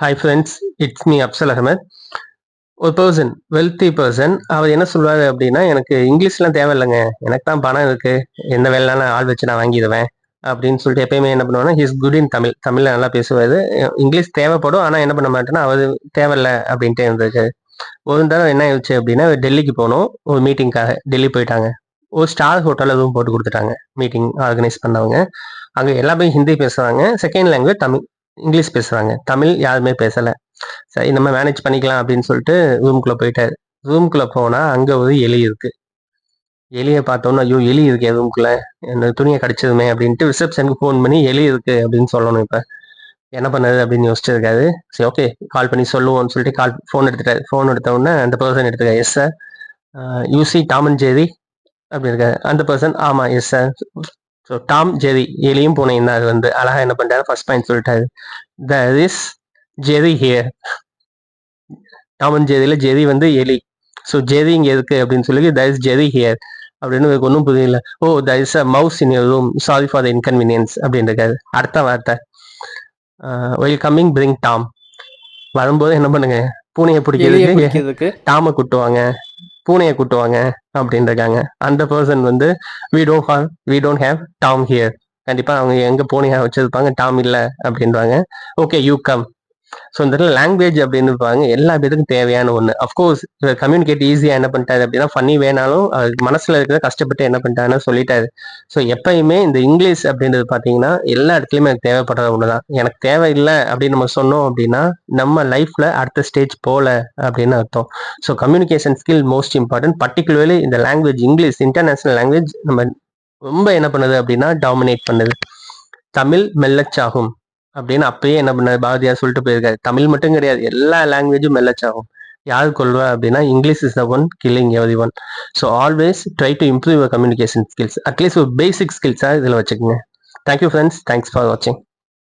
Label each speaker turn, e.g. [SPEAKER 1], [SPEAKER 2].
[SPEAKER 1] Hi friends, it's me Afsal Ahmed. ஒரு person, wealthy person, அவர் என்ன சொல்றாரு அப்படின்னா, எனக்கு இங்கிலீஷ்லாம் தேவையில்லைங்க, எனக்கு தான் பணம் இருக்கு, எந்த வேலைனாலும் ஆள் வச்சு நான் வாங்கிடுவேன் அப்படின்னு சொல்லிட்டு எப்பயுமே என்ன பண்ணுவாங்கன்னா, ஹிஸ் குட் இன் தமிழ், தமிழ்ல நல்லா பேசுவாரு. இங்கிலீஷ் தேவைப்படும், ஆனால் என்ன பண்ண மாட்டேன்னா அவர் தேவையில்லை அப்படின்ட்டு இருந்திருக்கு. ஒரு தடவை என்ன ஆயிடுச்சு அப்படின்னா, டெல்லிக்கு போகணும் ஒரு மீட்டிங்காக. டெல்லி போயிட்டாங்க. ஒரு ஸ்டார் ஹோட்டலில் ரூம் போட்டு கொடுத்துட்டாங்க. மீட்டிங் ஆர்கனைஸ் பண்ணவங்க. அங்கே எல்லாமே ஹிந்தி பேசுறாங்க, செகண்ட் லாங்குவேஜ் தமிழ், இங்கிலீஷ் பேசுறாங்க, தமிழ் யாருமே பேசல. சரி நம்ம மேனேஜ் பண்ணிக்கலாம் அப்படின்னு சொல்லிட்டு ரூம்குள்ள போயிட்டாரு. ரூம்குள்ள போனா அங்க ஒரு எலி இருக்கு. எலியை பார்த்தோன்னா, ஐயோ எலி இருக்கு ரூம்குள்ள, என்ன துணியை கடிச்சதுமே அப்படின்ட்டு ரிசப்ஷனுக்கு ஃபோன் பண்ணி எலி இருக்கு அப்படின்னு சொல்லணும். இப்ப என்ன பண்ணது அப்படின்னு யோசிச்சிருக்காரு. சரி ஓகே, கால் பண்ணி சொல்லுவோம்னு சொல்லிட்டு ஃபோன் எடுத்துட்டாரு. ஃபோன் எடுத்த உடனே அந்த பர்சன் எடுத்துக்காரு. Yes sir, you see Tom and Jerry அப்படி இருக்காரு. அந்த பர்சன் ஆமா yes sir. So Tom Jerry எலியும் பூனையும் தான். அது வந்து அழகா என்ன பண்ணிட்டாரு, ஃபர்ஸ்ட் பாயிண்ட் சொல்லிட்டாரு. there is Jerry here. Tom and ஜெரியில ஜெரி வந்து எலி. ஸோ ஜெரி இங்க இருக்கு அப்படின்னு சொல்லி there is ஜெரி ஹியர் அப்படின்னு எனக்கு ஒன்றும் புரியல. ஓ there is a mouse in your room, sorry for the inconvenience அப்படின்னு இருக்காரு. அடுத்த வார்த்தை, while coming bring டாம். வரும்போது என்ன பண்ணுங்க, பூனையை பிடிக்கிறதுக்கு டாமை கூட்டுவாங்க, பூனையை கூட்டுவாங்க அப்படின்னு இருக்காங்க. அந்த பர்சன் வந்து we don't have Tom here. கண்டிப்பா அவங்க எங்க பூனையா வச்சிருப்பாங்க, டாம் இல்ல அப்படின்றாங்க. Okay you come. ஸோ இந்த இடத்துல லாங்குவேஜ் அப்படின்னு இருப்பாங்க, எல்லா பேருக்கும் தேவையான ஒன்று. அஃப்கோர்ஸ் இவர் கம்யூனிகேட் ஈஸியாக என்ன பண்ணிட்டாரு அப்படின்னா, ஃபன்னி வேணாலும் மனசில் இருக்கிறத கஷ்டப்பட்டு என்ன பண்ணிட்டாருன்னு சொல்லிட்டாரு. ஸோ எப்பயுமே இந்த இங்கிலீஷ் அப்படின்றது பார்த்தீங்கன்னா எல்லா இடத்துலையுமே எனக்கு தேவைப்படுற ஒன்று தான். எனக்கு தேவையில்லை அப்படின்னு நம்ம சொன்னோம் அப்படின்னா நம்ம லைஃப்ல அடுத்த ஸ்டேஜ் போகல அப்படின்னு அர்த்தம். So communication skill most important. Particularly இந்த லாங்குவேஜ் இங்கிலீஷ் இன்டர்நேஷனல் லாங்குவேஜ் நம்ம ரொம்ப என்ன பண்ணுது அப்படின்னா டாமினேட் பண்ணுது. தமிழ் மெல்லச்சாகும் அப்படின்னு அப்பயே என்ன பண்ணாரு, பாரதியார் சொல்லிட்டு போயிருக்காரு. தமிழ் மட்டும் கிடையாது, எல்லா லாங்குவேஜும் மெல்லச்சாகும். யார் கொள்வா அப்படின்னா, English is the one killing every one. So always try to improve your communication skills. At least ஒரு பேசிக் ஸ்கில்ஸாக இதில் வச்சுக்கோங்க. தேங்க்யூ ஃப்ரெண்ட்ஸ், தேங்க்ஸ் ஃபார் வாட்சிங்.